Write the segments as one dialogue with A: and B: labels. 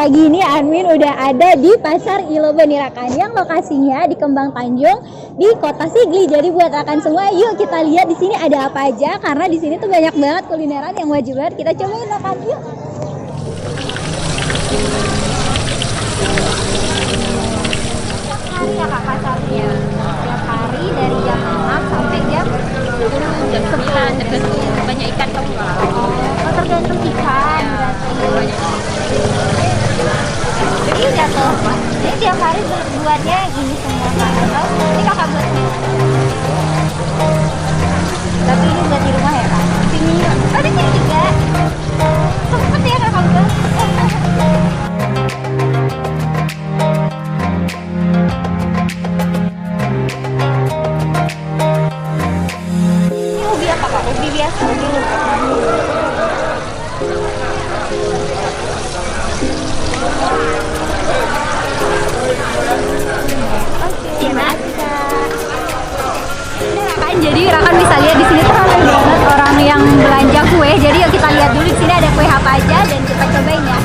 A: pagi ini Armin udah ada di Pasar Iloban Irakan yang lokasinya di Kembang Tanjung di Kota Sigli. Jadi buat rekan semua, yuk kita lihat di sini ada apa aja karena di sini tuh banyak banget kulineran yang wajib banget kita cobain rekan. Yuk. Hari ya Kak pasarnya. Setiap hari dari jam 6 sampai jam 10.
B: Banyak ikan kamu nggak?
A: Oh, tergantung ikan berarti. Ini jatuh. Ini tiap hari buatnya ini semua Kak. Atau ini Kakak buat semua. Tapi ini buat di rumah ya Kak. Sini. Oh, di sini juga. Sempet ya Kakak buat. Ini ubi apa Kak? Ubi biasa, ubi lupa. Jadi Rakan bisa lihat di sini tuh ramai banget orang yang belanja kue. Jadi yuk kita lihat dulu di sini ada kue apa aja dan kita cobain ya.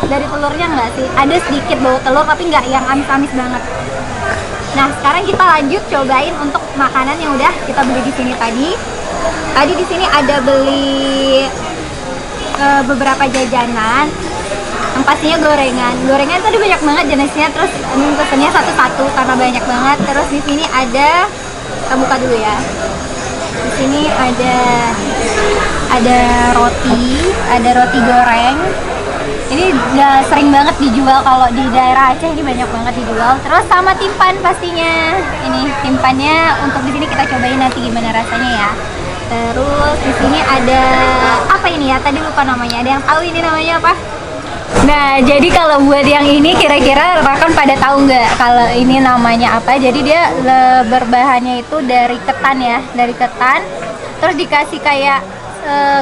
A: dari telurnya nggak sih? Ada sedikit bau telur tapi nggak yang amis-amis banget. Nah sekarang kita lanjut cobain untuk makanan yang udah kita beli di sini tadi. Tadi di sini ada beli beberapa jajanan. Yang pastinya gorengan. Gorengan tadi banyak banget jenisnya. Terus pesennya satu-satu karena banyak banget. Terus di sini ada, kita buka dulu ya. Di sini ada roti goreng. Ini udah sering banget dijual kalau di daerah Aceh, ini banyak banget dijual. Terus sama timpan pastinya. Ini timpannya untuk di sini kita cobain nanti gimana rasanya ya. Terus di sini ada apa ini ya? Tadi lupa namanya. Ada yang tahu ini namanya apa? Nah, jadi kalau buat yang ini kira-kira rekan pada tahu nggak kalau ini namanya apa? Jadi dia berbahannya itu dari ketan ya, dari ketan. Terus dikasih kayak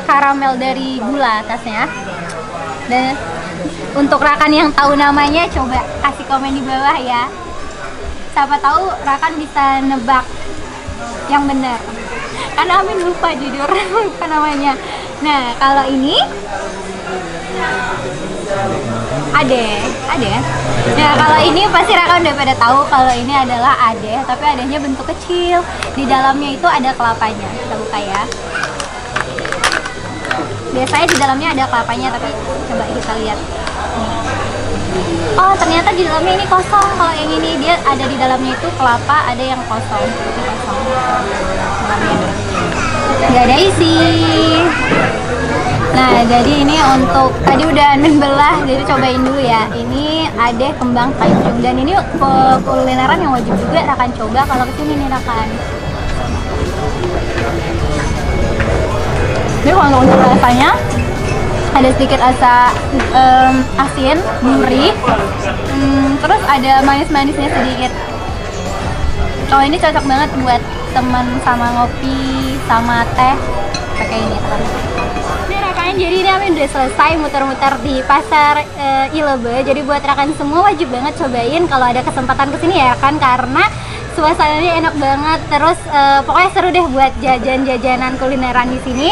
A: karamel dari gula atasnya. Dan untuk rekan yang tahu namanya coba kasih komen di bawah ya. Siapa tahu rekan bisa nebak yang benar. Karena Amin lupa jujur lupa namanya. Nah, kalau ini Ade. Nah, kalau ini pasti rekan udah pada tahu kalau ini adalah ade, tapi adanya bentuk kecil. Di dalamnya itu ada kelapanya. Kita buka ya. Biasanya di dalamnya ada kelapanya, tapi coba kita lihat. Oh, ternyata di dalamnya ini kosong. Kalau yang ini dia ada di dalamnya itu kelapa, ada yang kosong. Nggak ada isi. Nah, jadi ini untuk tadi udah Amin belah, jadi cobain dulu ya. Ini ada kembang Tanjung dan ini kulineran yang wajib juga rekan coba kalau kesini nih rekan. Jadi kalau untuk rasanya ada sedikit rasa asin, gurih, terus ada manis-manisnya sedikit. Kalau ini cocok banget buat temen sama ngopi, sama teh, pakai ini teman. Jadi ini Amin udah selesai muter-muter di pasar Ilebe. Jadi buat rekan semua wajib banget cobain kalau ada kesempatan kesini ya kan, karena suasananya enak banget. Terus pokoknya seru deh buat jajan-jajanan kulineran di sini.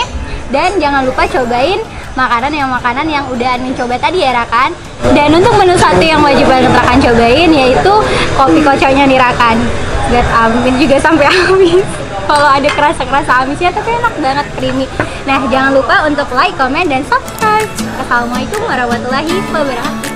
A: Dan jangan lupa cobain makanan yang udah Amin coba tadi ya rekan. Dan untuk menu satu yang wajib banget rekan cobain yaitu kopi kocoknya nih rekan. Buat Amin juga sampai habis. Kalau ada kerasa amisnya tapi enak banget, creamy. Nah, jangan lupa untuk like, comment, dan subscribe. Assalamualaikum warahmatullahi wabarakatuh.